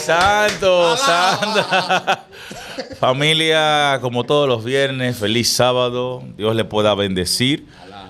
santo, santo. Familia, como todos los viernes, feliz sábado. Dios le pueda bendecir.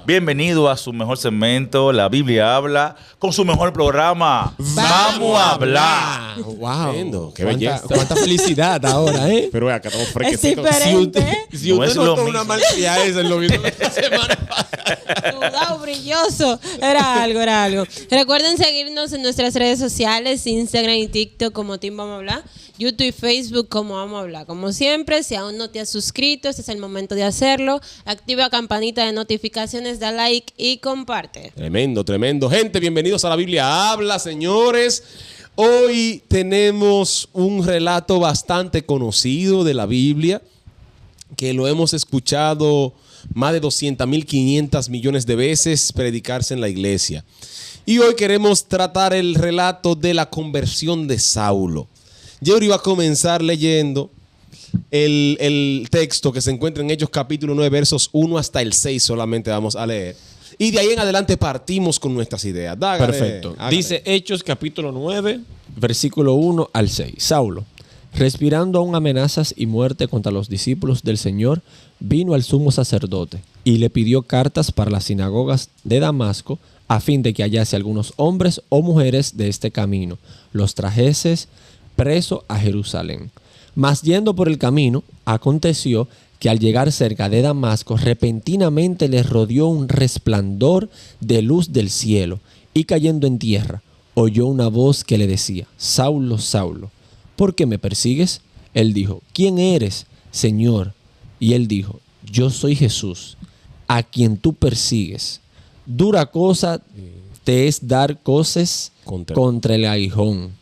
Bienvenido a su mejor segmento, La Biblia Habla, con su mejor programa, Vamos a Hablar. ¡Wow! ¡Qué belleza! Cuánta felicidad ahora, ¿eh? Pero acá estamos Es fresquecitos. diferente. Si No usted es lo notó mismo. una malcriada esa en los videos de esta semana pasada. Sudado, brilloso. Era algo. Recuerden seguirnos en nuestras redes sociales, Instagram y TikTok como Team Vamos a Hablar, YouTube y Facebook como Vamos a Hablar. Como siempre, si aún no te has suscrito, este es el momento de hacerlo. Activa campanita de notificaciones, da like y comparte. Tremendo, tremendo. Gente, bienvenidos a La Biblia Habla, señores. Hoy tenemos un relato bastante conocido de la Biblia, que lo hemos escuchado más de 200.500 millones de veces predicarse en la iglesia. Y hoy queremos tratar el relato de la conversión de Saulo. Yo iba a comenzar leyendo el texto que se encuentra en Hechos capítulo 9, versos 1 hasta el 6 solamente vamos a leer. Y de ahí en adelante partimos con nuestras ideas. Dágale, Perfecto. hágale. Dice Hechos capítulo 9, versículo 1 al 6. Saulo, respirando aún amenazas y muerte contra los discípulos del Señor, vino al sumo sacerdote y le pidió cartas para las sinagogas de Damasco a fin de que hallase algunos hombres o mujeres de este camino, los trajeses preso a Jerusalén. Mas yendo por el camino, aconteció que al llegar cerca de Damasco, repentinamente le rodeó un resplandor de luz del cielo, y cayendo en tierra, oyó una voz que le decía: Saulo, Saulo, ¿por qué me persigues? Él dijo: ¿Quién eres, Señor? Y él dijo: Yo soy Jesús, a quien tú persigues. Dura cosa te es dar coces contra el aguijón.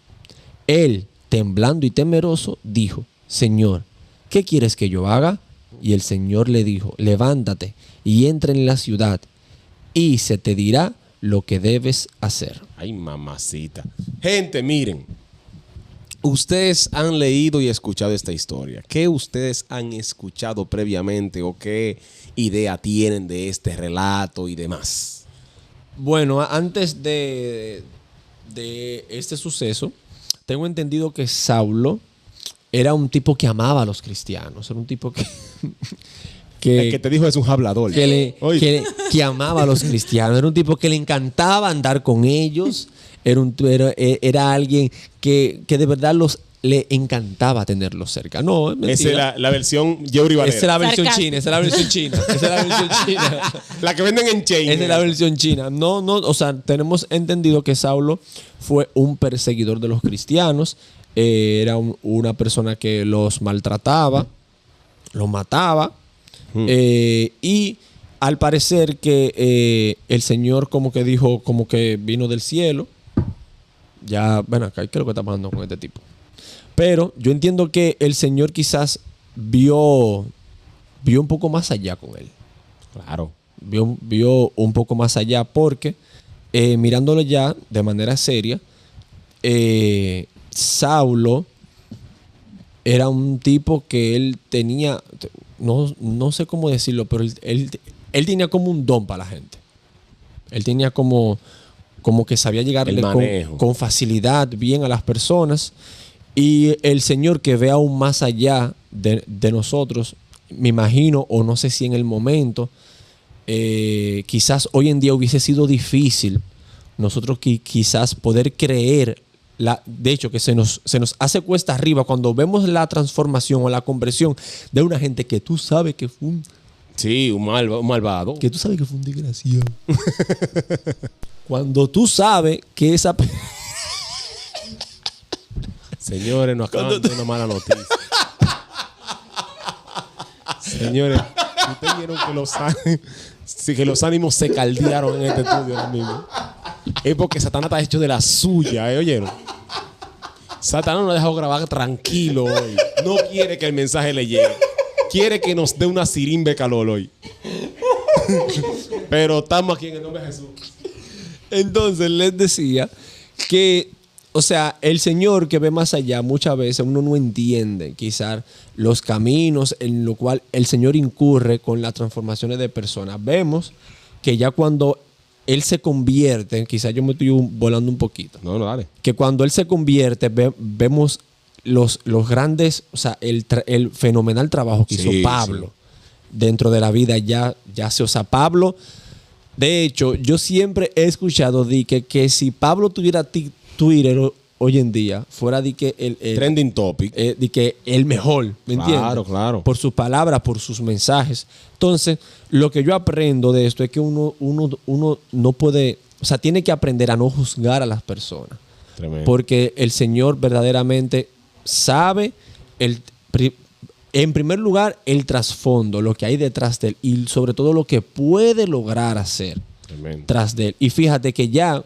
Él, temblando y temeroso, dijo: Señor, ¿qué quieres que yo haga? Y el Señor le dijo: levántate y entra en la ciudad, y se te dirá lo que debes hacer. Ay, mamacita. Gente, miren. Ustedes han leído y escuchado esta historia. ¿Qué ustedes han escuchado previamente o qué idea tienen de este relato y demás? Bueno, antes de este suceso, tengo entendido que Saulo era un tipo que amaba a los cristianos. Era un tipo que El que te dijo es un hablador. que amaba a los cristianos. Era un tipo que le encantaba andar con ellos. Era alguien que de verdad le encantaba tenerlos cerca. No, es mentira. Esa es la versión Yeuri Valera. Esa es la versión Sarcástico. china. Esa es la versión china. Esa es la versión china. La que venden en chain. Esa es la versión china. No, o sea, tenemos entendido que Saulo fue un perseguidor de los cristianos. Era una persona que los maltrataba, los mataba. Y al parecer que el Señor como que dijo, como que vino del cielo. Ya, ven acá, ¿qué es lo que está pasando con este tipo? Pero yo entiendo que el Señor quizás vio un poco más allá con él. Claro. Vio un poco más allá porque mirándolo ya de manera seria, Saulo era un tipo que él tenía, no sé cómo decirlo, pero él tenía como un don para la gente. Él tenía como que sabía llegarle con facilidad bien a las personas. Y el Señor, que ve aún más allá de nosotros, me imagino, o no sé si en el momento, quizás hoy en día hubiese sido difícil nosotros quizás poder creer, de hecho, que se nos hace cuesta arriba cuando vemos la transformación o la conversión de una gente que tú sabes que fue un malvado. que tú sabes que fue un desgraciado. Cuando tú sabes que esa... Señores, nos acaban de dar una mala noticia. Señores, ustedes vieron que los ánimos se caldearon en este estudio ahora mismo. Es porque Satanás está hecho de la suya, ¿oyeron? Satanás nos ha dejado grabar tranquilo hoy. No quiere que el mensaje le llegue. Quiere que nos dé una sirimbe calor hoy. Pero estamos aquí en el nombre de Jesús. Entonces les decía que, o sea, el Señor que ve más allá, muchas veces uno no entiende quizás los caminos en los cuales el Señor incurre con las transformaciones de personas. Vemos que ya cuando él se convierte, quizás yo me estoy volando un poquito, No, dale. que cuando él se convierte vemos los grandes, o sea, el fenomenal trabajo que Sí, hizo Pablo dentro de la vida o sea, Pablo, de hecho, yo siempre he escuchado que si Pablo tuviera Twitter hoy en día, fuera de que el Trending topic. de que el mejor, ¿me entiendes? Claro, claro. Por sus palabras, por sus mensajes. Entonces, lo que yo aprendo de esto es que uno no puede, o sea, tiene que aprender a no juzgar a las personas. Tremendo. Porque el Señor verdaderamente sabe, en primer lugar, el trasfondo, lo que hay detrás de él y sobre todo lo que puede lograr hacer Tremendo. tras de él. Y fíjate que ya,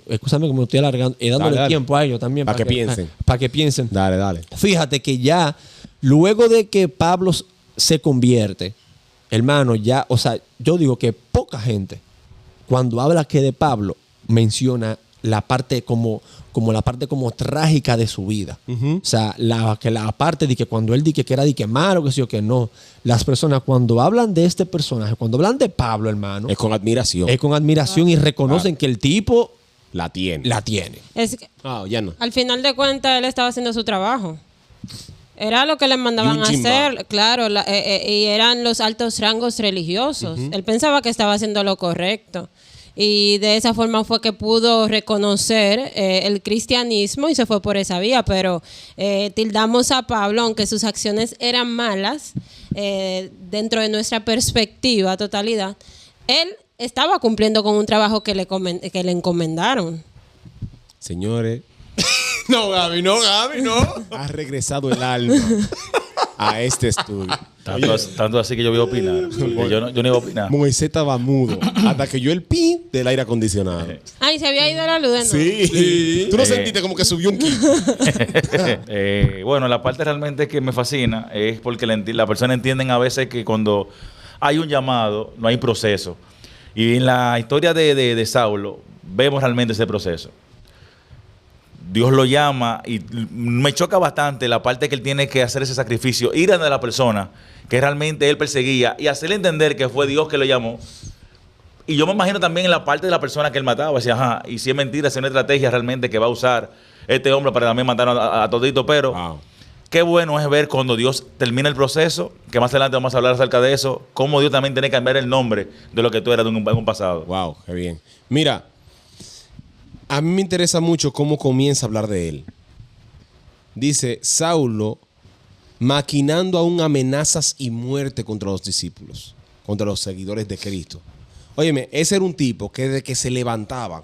escúchame que me estoy alargando, dándole Dale. tiempo a ellos también. Pa' que piensen. Para que piensen. Dale, dale. Fíjate que ya, luego de que Pablo se convierte, hermano, ya, o sea, yo digo que poca gente, cuando habla que de Pablo, menciona la parte como la parte como trágica de su vida. O sea, la parte de que cuando él dice que era de que malo, que sí o que no. Las personas cuando hablan de este personaje, cuando hablan de Pablo, hermano, Es con admiración. es con admiración y reconocen que el tipo La tiene. la tiene. Es que, Ya no. al final de cuentas, él estaba haciendo su trabajo. Era lo que le mandaban Y un a chimba. hacer, claro, y eran los altos rangos religiosos. Él pensaba que estaba haciendo lo correcto. Y de esa forma fue que pudo reconocer el cristianismo y se fue por esa vía. Pero tildamos a Pablo, aunque sus acciones eran malas, dentro de nuestra perspectiva, totalidad, él estaba cumpliendo con un trabajo que le encomendaron. Señores, No, Gaby, no. ha regresado el alma a este estudio. Tanto así que yo voy a opinar. Porque yo no iba a opinar. Moisés estaba mudo hasta que yo el pin del aire acondicionado. Ay, se había ido la luz de nuevo. Sí. ¿Tú no sentiste como que subió un kilo? Bueno, la parte realmente que me fascina es porque la persona entienden a veces que cuando hay un llamado, no hay proceso. Y en la historia de Saulo, vemos realmente ese proceso. Dios lo llama y me choca bastante la parte que él tiene que hacer ese sacrificio, ir a la persona que realmente él perseguía y hacerle entender que fue Dios que lo llamó. Y yo me imagino también en la parte de la persona que él mataba, decía, ajá, y si es mentira, si es una estrategia realmente que va a usar este hombre para también matar a todito, pero Wow. qué bueno es ver cuando Dios termina el proceso, que más adelante vamos a hablar acerca de eso, cómo Dios también tiene que cambiar el nombre de lo que tú eras en un pasado. Wow, qué bien. Mira, a mí me interesa mucho cómo comienza a hablar de él. Dice, Saulo maquinando aún amenazas y muerte contra los discípulos, contra los seguidores de Cristo. Óyeme, ese era un tipo que desde que se levantaba,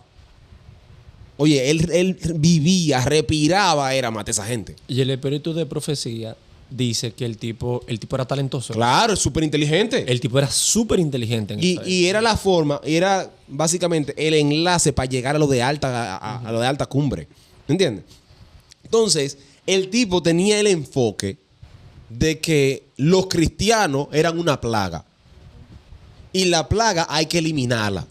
oye, él vivía, respiraba, era matar a esa gente. Y el espíritu de profecía dice que el tipo era talentoso. Claro, es súper inteligente. El tipo era súper inteligente. Y era la forma, era básicamente el enlace para llegar a lo de alta, a lo de alta cumbre. ¿Me entiendes? Entonces, el tipo tenía el enfoque de que los cristianos eran una plaga. Y la plaga hay que eliminarla.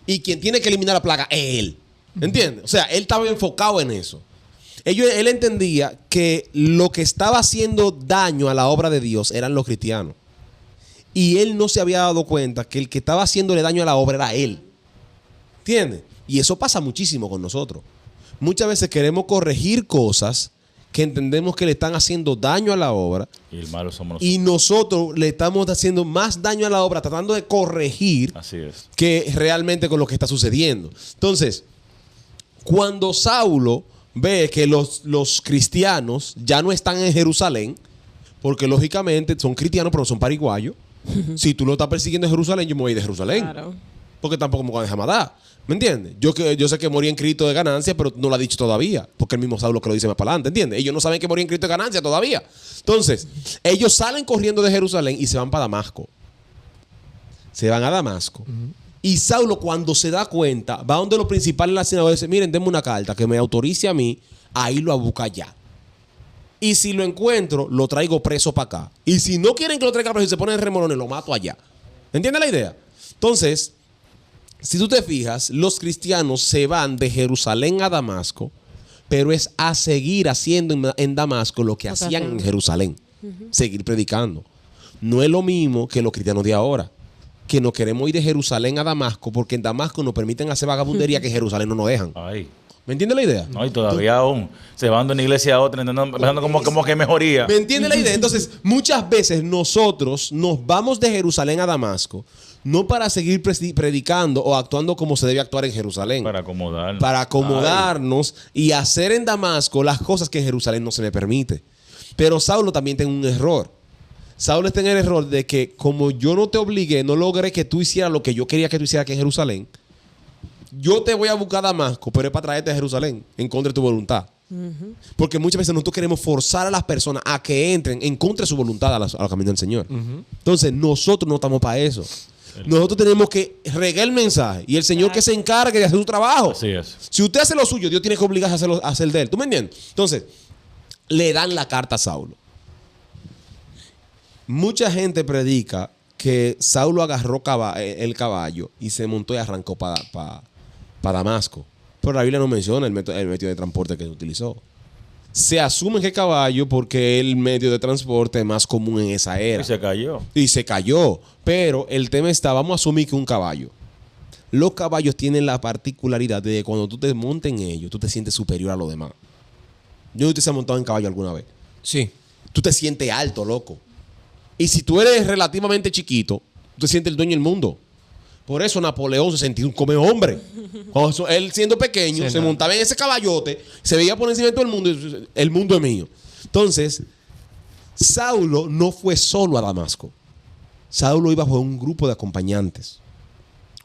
Y quien tiene que eliminar la plaga es él. ¿Entiendes? O sea, él estaba enfocado en eso. Él entendía que lo que estaba haciendo daño a la obra de Dios eran los cristianos. Y él no se había dado cuenta que el que estaba haciéndole daño a la obra era él. ¿Entiendes? Y eso pasa muchísimo con nosotros. Muchas veces queremos corregir cosas que entendemos que le están haciendo daño a la obra. Y el malo somos nosotros. Y nosotros le estamos haciendo más daño a la obra tratando de corregir Así es. que realmente con lo que está sucediendo. Entonces, cuando Saulo ve que los cristianos ya no están en Jerusalén, porque lógicamente son cristianos pero no son paraguayos. Si tú lo estás persiguiendo en Jerusalén, yo me voy de Jerusalén. Claro. Porque tampoco me voy a dejar matar. ¿Me entiendes? Yo sé que morí en Cristo de ganancia, pero no lo ha dicho todavía. Porque el mismo Saulo que lo dice más para adelante, ¿entiendes? Ellos no saben que morí en Cristo de ganancia todavía. Entonces, ellos salen corriendo de Jerusalén y se van para Damasco. Se van a Damasco. Y Saulo, cuando se da cuenta, va donde los principales de la sinagoga y dice, miren, denme una carta que me autorice a mí a irlo a buscar ya. Y si lo encuentro, lo traigo preso para acá. Y si no quieren que lo traiga preso y se ponen remolones, lo mato allá. ¿Entiendes la idea? Entonces, si tú te fijas, los cristianos se van de Jerusalén a Damasco, pero es a seguir haciendo en Damasco lo que hacían en Jerusalén. Seguir predicando. No es lo mismo que los cristianos de ahora, que nos queremos ir de Jerusalén a Damasco porque en Damasco nos permiten hacer vagabundería que en Jerusalén no nos dejan. Ay. ¿Me entiendes la idea? No, y todavía aún se van de una iglesia a otra, pensando como que mejoría. ¿Me entiendes la idea? Entonces, muchas veces nosotros nos vamos de Jerusalén a Damasco no para seguir predicando o actuando como se debe actuar en Jerusalén. Para acomodarnos. Para acomodarnos y hacer en Damasco las cosas que en Jerusalén no se me permite. Pero Saulo también tiene un error. Saulo está en el error de que como yo no te obligué, no logré que tú hicieras lo que yo quería que tú hicieras aquí en Jerusalén, yo te voy a buscar a Damasco, pero es para traerte a Jerusalén en contra de tu voluntad. Porque muchas veces nosotros queremos forzar a las personas a que entren en contra de su voluntad a los caminos del Señor. Entonces, nosotros no estamos para eso. Nosotros tenemos que regar el mensaje y el Señor que se encargue de hacer su trabajo. Así es. Si usted hace lo suyo, Dios tiene que obligarse a hacer de él. ¿Tú me entiendes? Entonces, le dan la carta a Saulo. Mucha gente predica que Saulo agarró el caballo y se montó y arrancó para Damasco. Pero la Biblia no menciona el método de transporte que se utilizó. Se asume que caballo porque es el medio de transporte más común en esa era. Y se cayó. Y se cayó. Pero el tema está, vamos a asumir que un caballo. Los caballos tienen la particularidad de que cuando tú te montes en ellos, tú te sientes superior a los demás. Yo no te he montado en caballo alguna vez. Sí. Tú te sientes alto, loco. Y si tú eres relativamente chiquito, tú te sientes el dueño del mundo. Por eso Napoleón se sentía un come hombre. Cuando él siendo pequeño, se montaba en ese caballote, se veía por encima de todo el mundo, y el mundo es mío. Entonces, Saulo no fue solo a Damasco. Saulo iba con un grupo de acompañantes.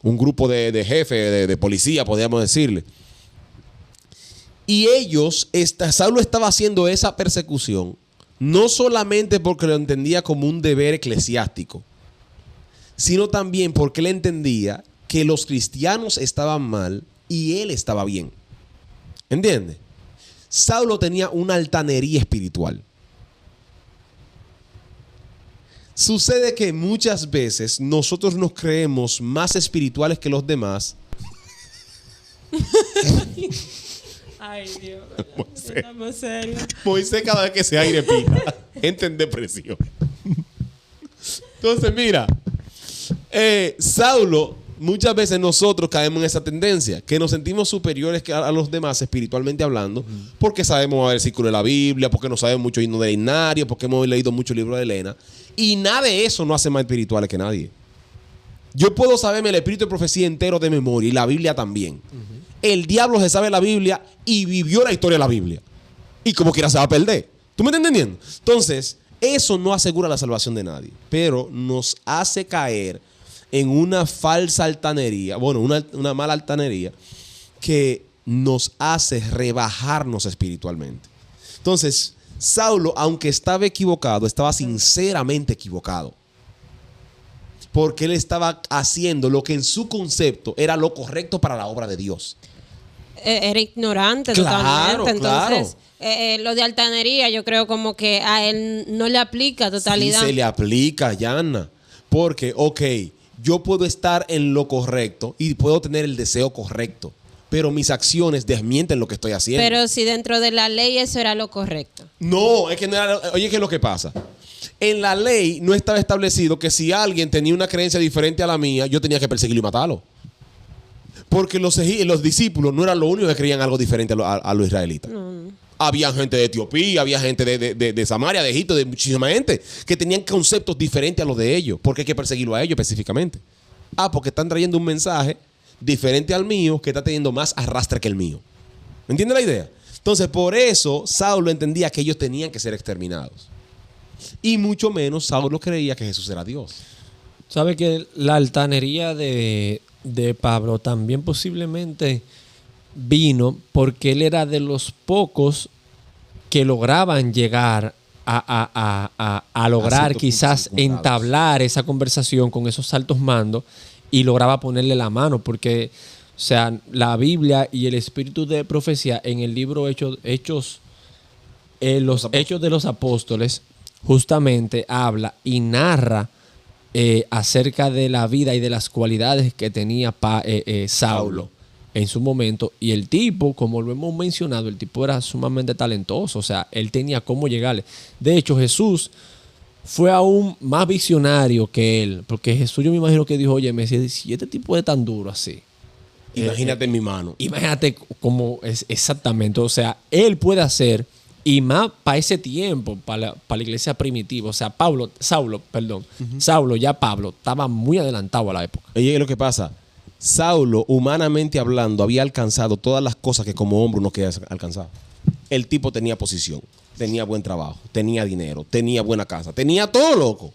Un grupo de jefes, de policía, podríamos decirle. Y Saulo estaba haciendo esa persecución, no solamente porque lo entendía como un deber eclesiástico, sino también porque él entendía que los cristianos estaban mal y él estaba bien. ¿Entiendes? Saulo tenía una altanería espiritual. Sucede que muchas veces nosotros nos creemos más espirituales que los demás. Ay, Dios. Estamos serios. Moisés cada vez que se aire pita. Entra en depresión. Entonces, mira. Saulo, muchas veces nosotros caemos en esa tendencia, que nos sentimos superiores a los demás espiritualmente hablando, porque sabemos versículos de la Biblia, porque no sabemos mucho himno de Ignario, porque hemos leído mucho libro de Elena, y nada de eso nos hace más espirituales que nadie. Yo puedo saberme el espíritu de profecía entero de memoria y la Biblia también. El diablo se sabe la Biblia y vivió la historia de la Biblia, y como quiera se va a perder. ¿Tú me estás entendiendo? Entonces, eso no asegura la salvación de nadie, pero nos hace caer en una falsa altanería, bueno, una mala altanería que nos hace rebajarnos espiritualmente. Entonces, Saulo, aunque estaba equivocado, estaba sinceramente equivocado. Porque él estaba haciendo lo que en su concepto era lo correcto para la obra de Dios. Era ignorante totalmente. Entonces, lo de altanería yo creo como que a él no le aplica totalidad. Sí se le aplica, Yana. Porque, yo puedo estar en lo correcto y puedo tener el deseo correcto, pero mis acciones desmienten lo que estoy haciendo. Pero si dentro de la ley eso era lo correcto. No, es que no era. Oye, ¿qué es lo que pasa? En la ley no estaba establecido que si alguien tenía una creencia diferente a la mía, yo tenía que perseguirlo y matarlo. Porque los discípulos no eran los únicos que creían algo diferente a los israelitas. Había gente de Etiopía, había gente de Samaria, de Egipto, de muchísima gente que tenían conceptos diferentes a los de ellos. ¿Por qué hay que perseguirlo a ellos específicamente? Porque están trayendo un mensaje diferente al mío que está teniendo más arrastre que el mío. ¿Me entiende la idea? Entonces, por eso Saulo entendía que ellos tenían que ser exterminados. Y mucho menos Saulo creía que Jesús era Dios. ¿Sabe que la altanería de Pablo también posiblemente vino porque él era de los pocos que lograban llegar a lograr quizás entablar esa conversación con esos altos mandos y lograba ponerle la mano? Porque, o sea, la Biblia y el espíritu de profecía en el libro Hechos de los Apóstoles justamente habla y narra acerca de la vida y de las cualidades que tenía Saulo en su momento. Y el tipo, como lo hemos mencionado, el tipo era sumamente talentoso. O sea, él tenía cómo llegarle. De hecho, Jesús fue aún más visionario que él, porque Jesús yo me imagino que dijo, oye, si este tipo es tan duro así, Imagínate en mi mano. imagínate cómo es exactamente, o sea, él puede hacer, y más para ese tiempo, para la iglesia primitiva, o sea, Saulo, ya Pablo, estaba muy adelantado a la época. Oye, lo que pasa, Saulo, humanamente hablando, había alcanzado todas las cosas que como hombre uno quería alcanzar. El tipo tenía posición, tenía buen trabajo, tenía dinero, tenía buena casa, tenía todo, loco.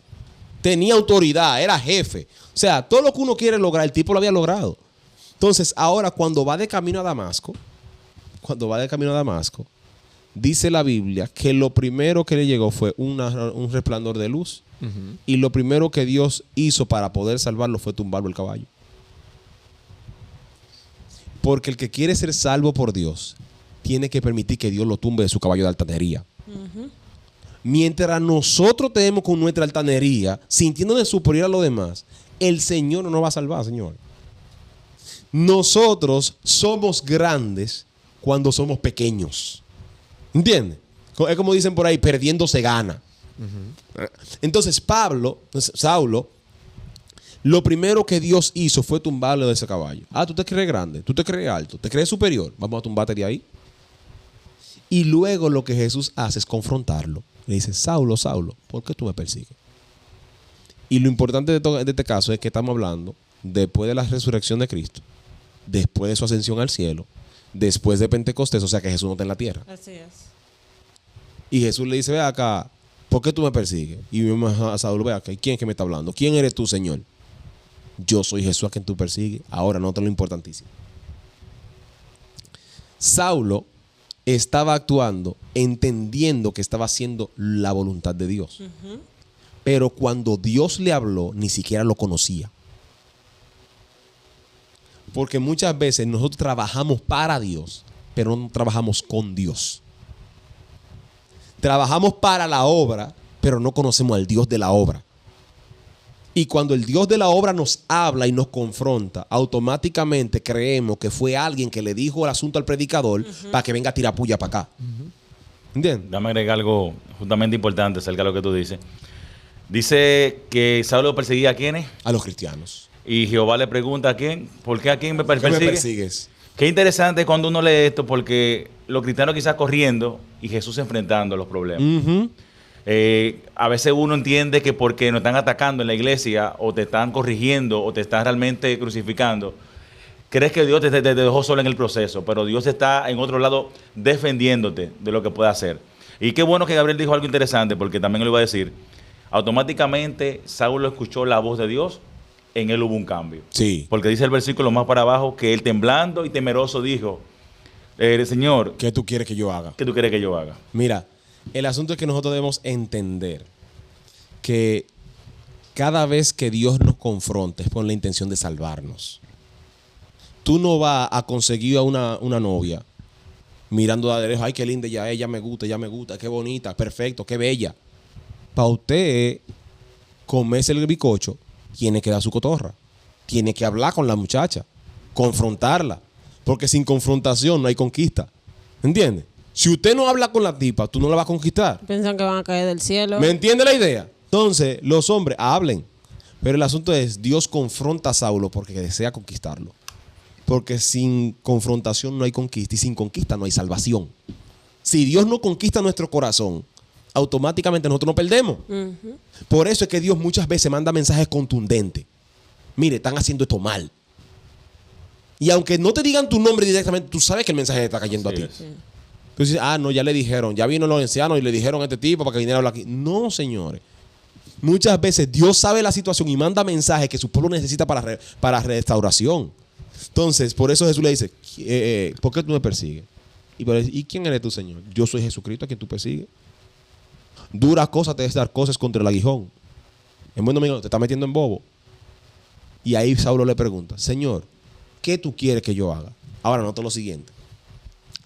Tenía autoridad, era jefe. O sea, todo lo que uno quiere lograr, el tipo lo había logrado. Entonces, ahora cuando va de camino a Damasco, dice la Biblia que lo primero que le llegó fue un resplandor de luz. Y lo primero que Dios hizo para poder salvarlo fue tumbarlo el caballo. Porque el que quiere ser salvo por Dios tiene que permitir que Dios lo tumbe de su caballo de altanería. Mientras nosotros tenemos con nuestra altanería, sintiéndonos superior a los demás, el Señor no nos va a salvar, Señor. Nosotros somos grandes cuando somos pequeños. ¿Entiendes? Es como dicen por ahí, perdiendo se gana. Entonces Saulo, lo primero que Dios hizo fue tumbarle de ese caballo. Ah, tú te crees grande, tú te crees alto, te crees superior. Vamos a tumbarte de ahí. Y luego lo que Jesús hace es confrontarlo. Le dice, Saulo, Saulo, ¿por qué tú me persigues? Y lo importante de este caso es que estamos hablando después de la resurrección de Cristo, después de su ascensión al cielo, después de Pentecostés, o sea que Jesús no está en la tierra. Así es. Y Jesús le dice, ve acá, ¿por qué tú me persigues? Y vemos a Saulo, ve acá, ¿quién es que me está hablando? ¿Quién eres tú, Señor? Yo soy Jesús a quien tú persigues. Ahora, nota lo importantísimo. Saulo estaba actuando entendiendo que estaba haciendo la voluntad de Dios. Pero cuando Dios le habló, ni siquiera lo conocía. Porque muchas veces nosotros trabajamos para Dios, pero no trabajamos con Dios. Trabajamos para la obra, pero no conocemos al Dios de la obra. Y cuando el Dios de la obra nos habla y nos confronta, automáticamente creemos que fue alguien que le dijo el asunto al predicador para que venga a tirar puya para acá. ¿Entiendes? Dame agregar algo justamente importante acerca de lo que tú dices. Dice que Saulo perseguía a quiénes. A los cristianos. Y Jehová le pregunta a quién. ¿Por qué a quién me ¿Por persigue? qué me persigues? Qué interesante cuando uno lee esto, porque los cristianos quizás corriendo y Jesús enfrentando los problemas. A veces uno entiende que porque nos están atacando en la iglesia o te están corrigiendo o te están realmente crucificando, crees que Dios te dejó solo en el proceso, pero Dios está en otro lado defendiéndote de lo que puede hacer. Y qué bueno que Gabriel dijo algo interesante, porque también lo iba a decir. Automáticamente Saulo escuchó la voz de Dios, en él hubo un cambio. Sí. Porque dice el versículo más para abajo que él temblando y temeroso dijo, Señor, ¿Qué tú quieres que yo haga? ¿qué tú quieres que yo haga? Mira, el asunto es que nosotros debemos entender que cada vez que Dios nos confronta es con la intención de salvarnos. Tú no vas a conseguir a una novia mirando de lejos, ay, qué linda ella me gusta, qué bonita, perfecto, qué bella. Para usted comerse el bicocho, tiene que dar su cotorra. Tiene que hablar con la muchacha, confrontarla. Porque sin confrontación no hay conquista. ¿Entiendes? Si usted no habla con la tipa, tú no la vas a conquistar. Piensan que van a caer del cielo. ¿Me entiende la idea? Entonces, los hombres hablen. Pero el asunto es, Dios confronta a Saulo porque desea conquistarlo. Porque sin confrontación no hay conquista y sin conquista no hay salvación. Si Dios no conquista nuestro corazón, automáticamente nosotros nos perdemos. Por eso es que Dios muchas veces manda mensajes contundentes. Mire, están haciendo esto mal. Y aunque no te digan tu nombre directamente, tú sabes que el mensaje está cayendo a ti. Sí. Tú dices, no, ya le dijeron, ya vino los ancianos y le dijeron a este tipo para que viniera a hablar aquí. No, señores. Muchas veces Dios sabe la situación y manda mensajes que su pueblo necesita para restauración. Entonces, por eso Jesús le dice, ¿por qué tú me persigues? ¿Y quién eres tú, Señor? Yo soy Jesucristo a quien tú persigues. Dura cosa te es dar cosas contra el aguijón. En buen domingo te está metiendo en bobo. Y ahí Saulo le pregunta, Señor, ¿qué tú quieres que yo haga? Ahora nota lo siguiente.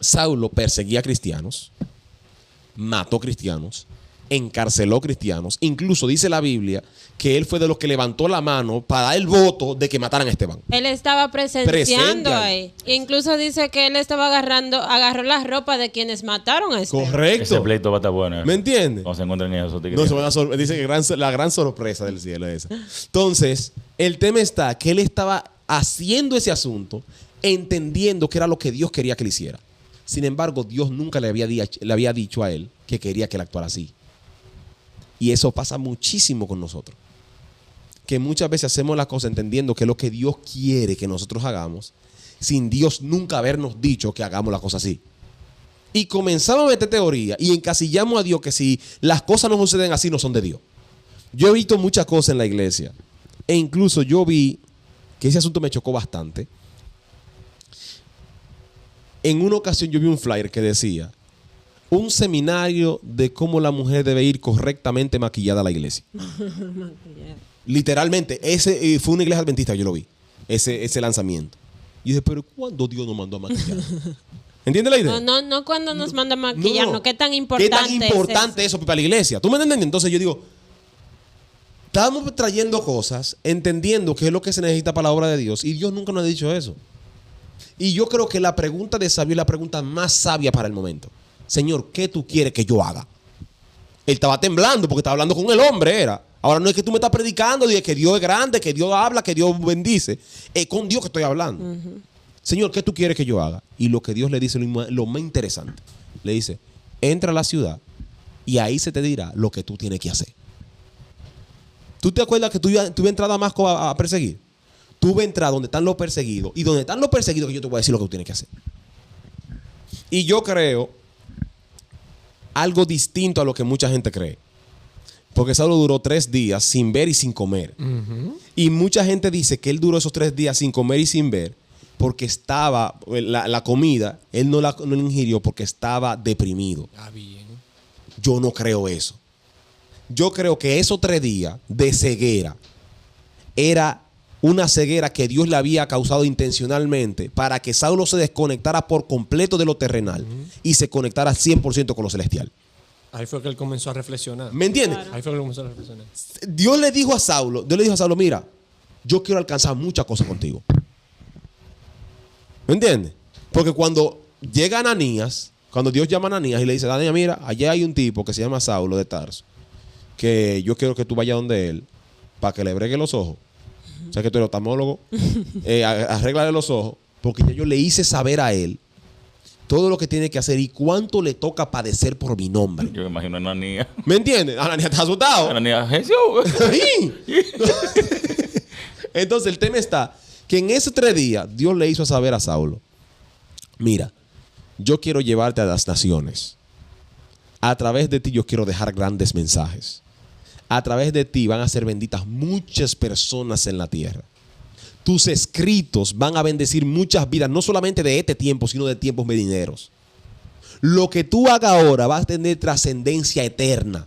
Saulo perseguía cristianos, mató cristianos, encarceló cristianos. Incluso dice la Biblia que él fue de los que levantó la mano para dar el voto de que mataran a Esteban. Él estaba Presente presenciando ahí. ahí. Incluso dice que él estaba agarró la ropa de quienes mataron a Esteban. Ese Correcto. pleito va a estar bueno. ¿Me entiendes? Cuando se encuentren esos tigres. No, dice que la gran sorpresa del cielo es esa. Entonces, el tema está que él estaba haciendo ese asunto, entendiendo que era lo que Dios quería que él hiciera. Sin embargo, Dios nunca le había dicho a él que quería que él actuara así. Y eso pasa muchísimo con nosotros. Que muchas veces hacemos las cosas entendiendo que es lo que Dios quiere que nosotros hagamos, sin Dios nunca habernos dicho que hagamos las cosas así. Y comenzamos a meter teoría y encasillamos a Dios que si las cosas no suceden así, no son de Dios. Yo he visto muchas cosas en la iglesia. E incluso yo vi que ese asunto me chocó bastante. En una ocasión yo vi un flyer que decía: un seminario de cómo la mujer debe ir correctamente maquillada a la iglesia. Literalmente, ese fue una iglesia adventista, yo lo vi, ese lanzamiento. Y dije, pero ¿cuándo Dios nos mandó a maquillar? ¿Entiendes la idea? No cuando nos manda a maquillarnos. ¿Qué tan importante ¿Qué tan importante es eso para la iglesia? ¿Tú me entiendes? Entonces yo digo, estamos trayendo cosas, entendiendo qué es lo que se necesita para la obra de Dios, y Dios nunca nos ha dicho eso. Y yo creo que la pregunta de sabio es la pregunta más sabia para el momento. Señor, ¿qué tú quieres que yo haga? Él estaba temblando porque estaba hablando con el hombre, era. Ahora no es que tú me estás predicando de que Dios es grande, que Dios habla, que Dios bendice. Es con Dios que estoy hablando. Señor, ¿qué tú quieres que yo haga? Y lo que Dios le dice, lo más interesante, le dice, entra a la ciudad y ahí se te dirá lo que tú tienes que hacer. ¿Tú te acuerdas que tú ibas a entrar a Damasco a perseguir? Tú vas a entrar donde están los perseguidos, y donde están los perseguidos que yo te voy a decir lo que tú tienes que hacer. Y yo creo algo distinto a lo que mucha gente cree. Porque Saulo duró 3 días sin ver y sin comer. Y mucha gente dice que él duró esos 3 días sin comer y sin ver porque estaba, la comida, él no la ingirió porque estaba deprimido. Ah, bien. Yo no creo eso. Yo creo que esos 3 días de ceguera era una ceguera que Dios le había causado intencionalmente para que Saulo se desconectara por completo de lo terrenal y se conectara 100% con lo celestial. Ahí fue que él comenzó a reflexionar. ¿Me entiendes? Ahí fue que él comenzó a reflexionar. Dios le dijo a Saulo, mira, yo quiero alcanzar muchas cosas contigo. ¿Me entiendes? Porque cuando llega Ananías, cuando Dios llama a Ananías y le dice, Ananías, mira, allá hay un tipo que se llama Saulo de Tarso, que yo quiero que tú vayas donde él para que le bregue los ojos. O sea que tú eres oftalmólogo, arréglale los ojos, porque ya yo le hice saber a él todo lo que tiene que hacer y cuánto le toca padecer por mi nombre. Yo me imagino a Ananías. ¿Me entiendes? Ananías está asustado. Ananías, Jesús. Entonces el tema está que en esos 3 días Dios le hizo saber a Saulo, mira, yo quiero llevarte a las naciones. A través de ti yo quiero dejar grandes mensajes. A través de ti van a ser benditas muchas personas en la tierra. Tus escritos van a bendecir muchas vidas, no solamente de este tiempo, sino de tiempos venideros. Lo que tú hagas ahora va a tener trascendencia eterna.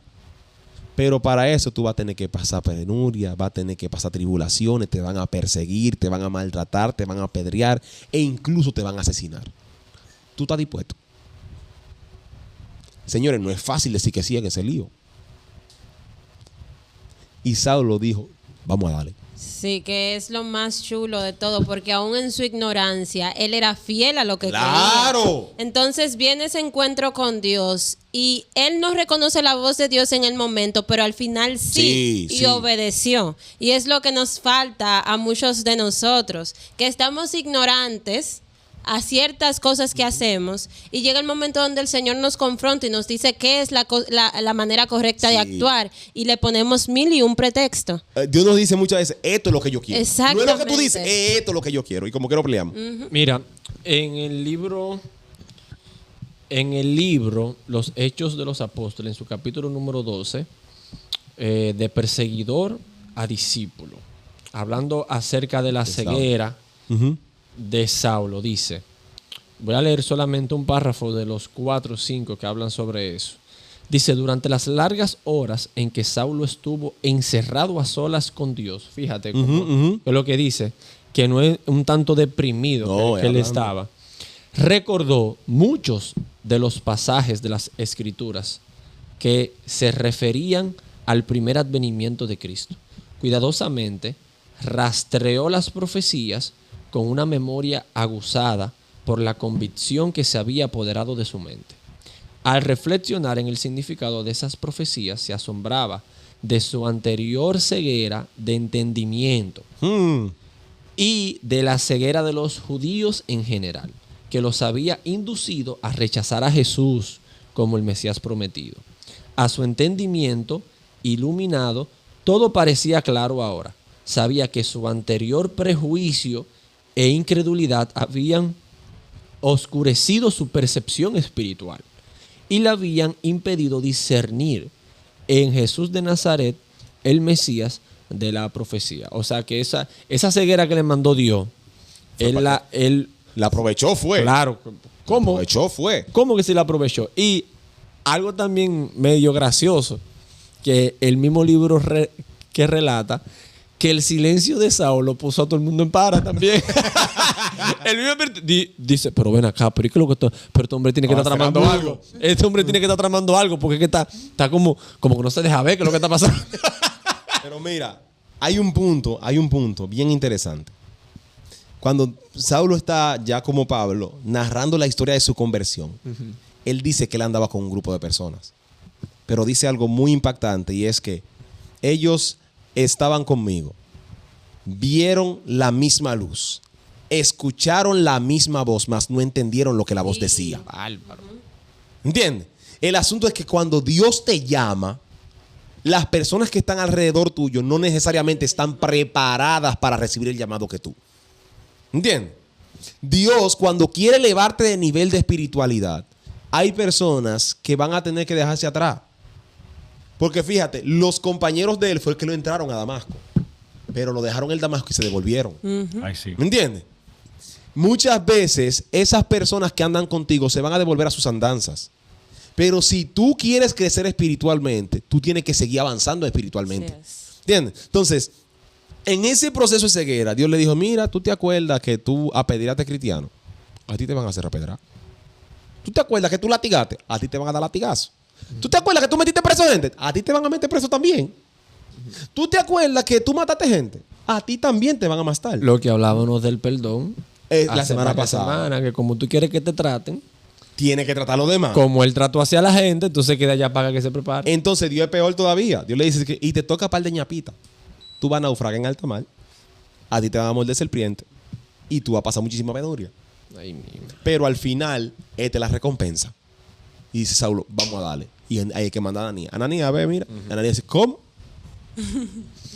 Pero para eso tú vas a tener que pasar penuria, vas a tener que pasar tribulaciones, te van a perseguir, te van a maltratar, te van a apedrear e incluso te van a asesinar. ¿Tú estás dispuesto? Señores, no es fácil decir que sí en ese lío. Y Saulo dijo, vamos a darle. Sí, que es lo más chulo de todo, porque aún en su ignorancia, él era fiel a lo que ¡Claro! creía. Entonces viene ese encuentro con Dios y él no reconoce la voz de Dios en el momento, pero al final sí, y obedeció. Y es lo que nos falta a muchos de nosotros, que estamos ignorantes a ciertas cosas que hacemos y llega el momento donde el Señor nos confronta y nos dice qué es la manera correcta de actuar y le ponemos 1001 pretextos. Dios nos dice muchas veces, esto es lo que yo quiero. Exactamente. No es lo que tú dices, esto es lo que yo quiero. Y como que lo peleamos. Mira, en el libro Los Hechos de los Apóstoles, en su capítulo número 12, de perseguidor a discípulo, hablando acerca de la ceguera de Saulo, dice, voy a leer solamente un párrafo de los 4 o 5 que hablan sobre eso. Dice, durante las largas horas en que Saulo estuvo encerrado a solas con Dios, fíjate cómo es lo que dice, que no es un tanto deprimido que él estaba, recordó muchos de los pasajes de las Escrituras que se referían al primer advenimiento de Cristo. Cuidadosamente rastreó las profecías con una memoria aguzada por la convicción que se había apoderado de su mente. Al reflexionar en el significado de esas profecías, se asombraba de su anterior ceguera de entendimiento y de la ceguera de los judíos en general, que los había inducido a rechazar a Jesús como el Mesías prometido. A su entendimiento iluminado, todo parecía claro ahora. Sabía que su anterior prejuicio e incredulidad habían oscurecido su percepción espiritual y le habían impedido discernir en Jesús de Nazaret el Mesías de la profecía. O sea que esa ceguera que le mandó Dios, él la aprovechó, fue. Claro. ¿Cómo? Aprovechó, fue. ¿Cómo que sí la aprovechó? Y algo también medio gracioso, que el mismo libro que relata, que el silencio de Saulo puso a todo el mundo en para también. El mismo dice, pero ven acá, pero ¿y qué es lo que pero este hombre tiene que estar tramando algo? Este hombre tiene que estar tramando algo, porque es que está como que no se deja ver qué es lo que está pasando. Pero mira, hay un punto bien interesante. Cuando Saulo está ya como Pablo, narrando la historia de su conversión, él dice que él andaba con un grupo de personas. Pero dice algo muy impactante, y es que ellos estaban conmigo, vieron la misma luz, escucharon la misma voz, mas no entendieron lo que la voz decía. Bárbaro. ¿Entiendes? El asunto es que cuando Dios te llama, las personas que están alrededor tuyo no necesariamente están preparadas para recibir el llamado que tú. ¿Entiendes? Dios, cuando quiere elevarte de nivel de espiritualidad, hay personas que van a tener que dejarse atrás. Porque fíjate, los compañeros de él fue el que lo entraron a Damasco, pero lo dejaron en Damasco y se devolvieron. Ay, sí. ¿Me entiendes? Muchas veces esas personas que andan contigo se van a devolver a sus andanzas. Pero si tú quieres crecer espiritualmente, tú tienes que seguir avanzando espiritualmente. ¿Entiendes? Entonces, en ese proceso de ceguera, Dios le dijo, mira, tú te acuerdas que tú apedreaste cristiano, a ti te van a hacer apedrear. ¿Tú te acuerdas que tú latigaste? A ti te van a dar latigazo. ¿Tú te acuerdas que tú metiste preso gente? A ti te van a meter preso también. ¿Tú te acuerdas que tú mataste gente? A ti también te van a matar. Lo que hablábamos del perdón La semana pasada. que como tú quieres que te traten, tiene que tratar a los demás. como él trató hacia la gente, entonces queda ya para que se prepare. Entonces Dios es peor todavía. Dios le dice que, y te toca par de ñapita. Tú vas a naufragar en alta mar, a ti te va a morder serpiente y tú vas a pasar muchísima penuria. Ay, Pero al final, esta es la recompensa. Y dice Saulo, vamos a darle. Y hay que mandar a Ananías. Ananías, a ver, mira. Ananías dice, ¿cómo?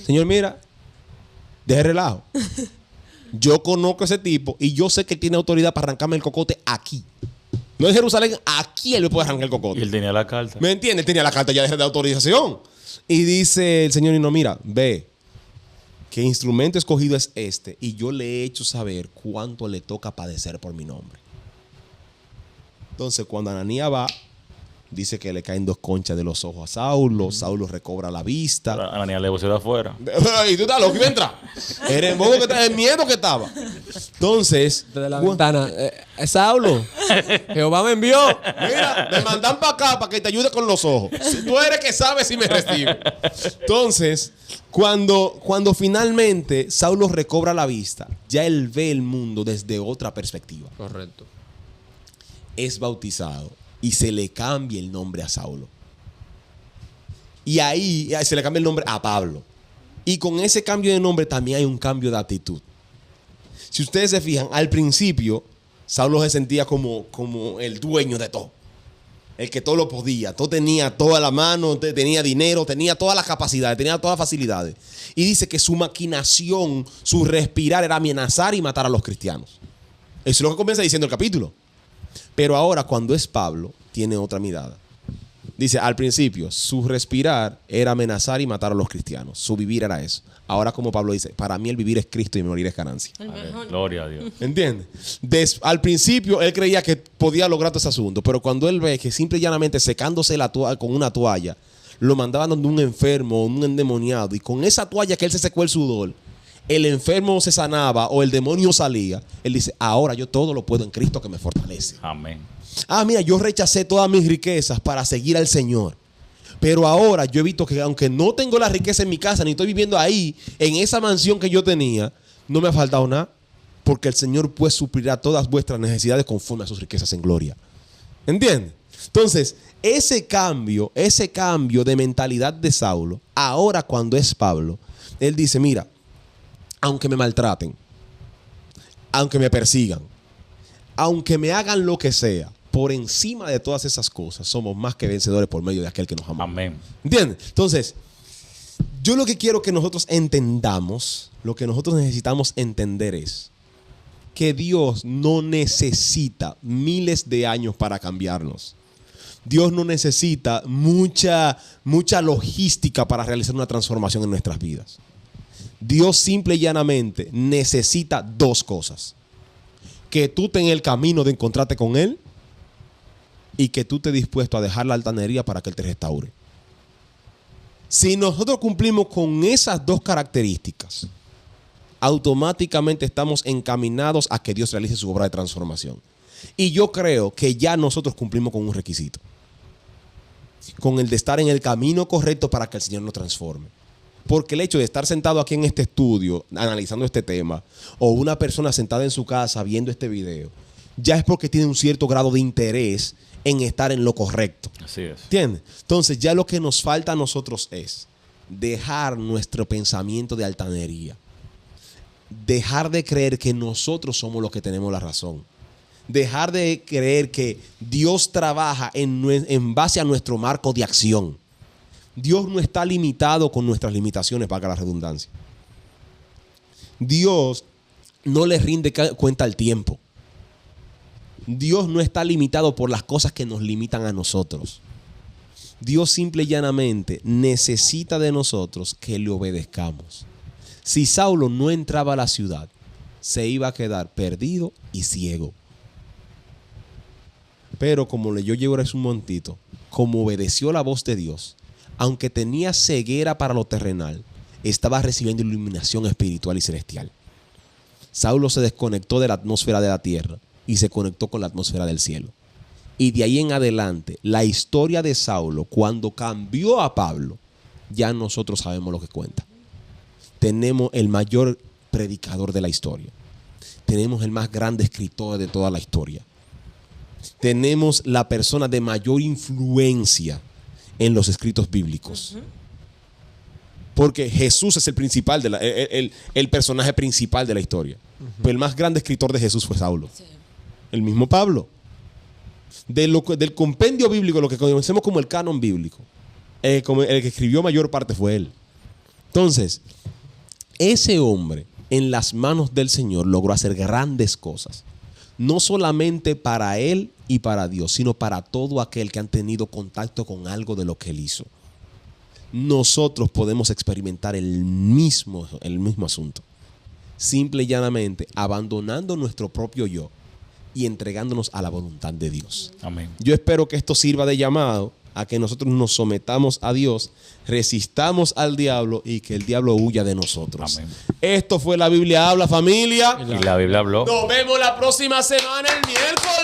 Señor, mira, deje relajo. Yo conozco a ese tipo y yo sé que tiene autoridad para arrancarme el cocote aquí. No en Jerusalén, aquí él me puede arrancar el cocote. Y él tenía la carta. ¿Me entiendes? Él tenía la carta ya de autorización. Y dice el Señor, y no, mira, ve, qué instrumento escogido es este, y yo le he hecho saber cuánto le toca padecer por mi nombre. Entonces, cuando Ananías va, dice que le caen 2 conchas de los ojos a Saulo. Saulo recobra la vista. Ananías le se de afuera. Y tú estás loco, iba a entrar. Era el modo que estaba, el miedo que estaba. Entonces, desde la ventana, Saulo, Jehová me envió. mira, me mandan para acá para que te ayude con los ojos. Si tú eres que sabes si me recibe. Entonces, cuando finalmente Saulo recobra la vista, ya él ve el mundo desde otra perspectiva. Correcto. Es bautizado y se le cambia el nombre a Saulo. Y ahí se le cambia el nombre a Pablo. Y con ese cambio de nombre también hay un cambio de actitud. Si ustedes se fijan, al principio Saulo se sentía como el dueño de todo. El que todo lo podía, todo tenía toda la mano, tenía dinero, tenía todas las capacidades, tenía todas las facilidades. Y dice que su maquinación, su respirar era amenazar y matar a los cristianos. Eso es lo que comienza diciendo el capítulo. Pero ahora, cuando es Pablo, tiene otra mirada. Dice, al principio, su respirar era amenazar y matar a los cristianos. Su vivir era eso. Ahora, como Pablo dice, para mí el vivir es Cristo y morir es ganancia. Gloria a Dios. ¿Entiendes? Al principio, él creía que podía lograr todo ese asunto. Pero cuando él ve que simple y llanamente secándose con una toalla, lo mandaban donde un enfermo, un endemoniado. Y con esa toalla que él se secó el sudor, el enfermo se sanaba o el demonio salía. Él dice, ahora yo todo lo puedo en Cristo que me fortalece. Amén. Mira, yo rechacé todas mis riquezas para seguir al Señor. Pero ahora yo he visto que aunque no tengo la riqueza en mi casa, ni estoy viviendo ahí, en esa mansión que yo tenía, no me ha faltado nada, porque el Señor pues suplirá todas vuestras necesidades conforme a sus riquezas en gloria. ¿Entiendes? Entonces, ese cambio de mentalidad de Saulo, ahora cuando es Pablo, él dice, mira, aunque me maltraten, aunque me persigan, aunque me hagan lo que sea, por encima de todas esas cosas, somos más que vencedores por medio de aquel que nos amó. Amén. ¿Entiendes? Entonces, yo lo que quiero que nosotros entendamos, lo que nosotros necesitamos entender es que Dios no necesita miles de años para cambiarnos. Dios no necesita mucha logística para realizar una transformación en nuestras vidas. Dios simple y llanamente necesita dos cosas. Que tú estés en el camino de encontrarte con Él y que tú estés dispuesto a dejar la altanería para que Él te restaure. Si nosotros cumplimos con esas dos características, automáticamente estamos encaminados a que Dios realice su obra de transformación. Y yo creo que ya nosotros cumplimos con un requisito. Con el de estar en el camino correcto para que el Señor nos transforme. Porque el hecho de estar sentado aquí en este estudio, analizando este tema, o una persona sentada en su casa viendo este video, ya es porque tiene un cierto grado de interés en estar en lo correcto. Así es. ¿Entiendes? Entonces ya lo que nos falta a nosotros es dejar nuestro pensamiento de altanería. Dejar de creer que nosotros somos los que tenemos la razón. Dejar de creer que Dios trabaja en base a nuestro marco de acción. Dios no está limitado con nuestras limitaciones, valga la redundancia. Dios no le rinde cuenta al tiempo. Dios no está limitado por las cosas que nos limitan a nosotros. Dios simple y llanamente necesita de nosotros que le obedezcamos. Si Saulo no entraba a la ciudad, se iba a quedar perdido y ciego. Pero como leyó Yehuel hace un momentito, como obedeció la voz de Dios, aunque tenía ceguera para lo terrenal, estaba recibiendo iluminación espiritual y celestial. Saulo se desconectó de la atmósfera de la tierra y se conectó con la atmósfera del cielo. Y de ahí en adelante, la historia de Saulo, cuando cambió a Pablo, ya nosotros sabemos lo que cuenta. Tenemos el mayor predicador de la historia. Tenemos el más grande escritor de toda la historia. Tenemos la persona de mayor influencia en los escritos bíblicos. Porque Jesús es el principal, el personaje principal de la historia. Pero el más grande escritor de Jesús fue Saulo. Sí. El mismo Pablo. Del compendio bíblico, lo que conocemos como el canon bíblico, como el que escribió mayor parte fue él. Entonces, ese hombre en las manos del Señor logró hacer grandes cosas. No solamente para él y para Dios, sino para todo aquel que han tenido contacto con algo de lo que él hizo. Nosotros podemos experimentar el mismo asunto. Simple y llanamente abandonando nuestro propio yo y entregándonos a la voluntad de Dios. Amén. Yo espero que esto sirva de llamado a que nosotros nos sometamos a Dios, resistamos al diablo y que el diablo huya de nosotros. Amén. Esto fue La Biblia Habla, familia. Y la Biblia habló. Nos vemos la próxima semana, el miércoles.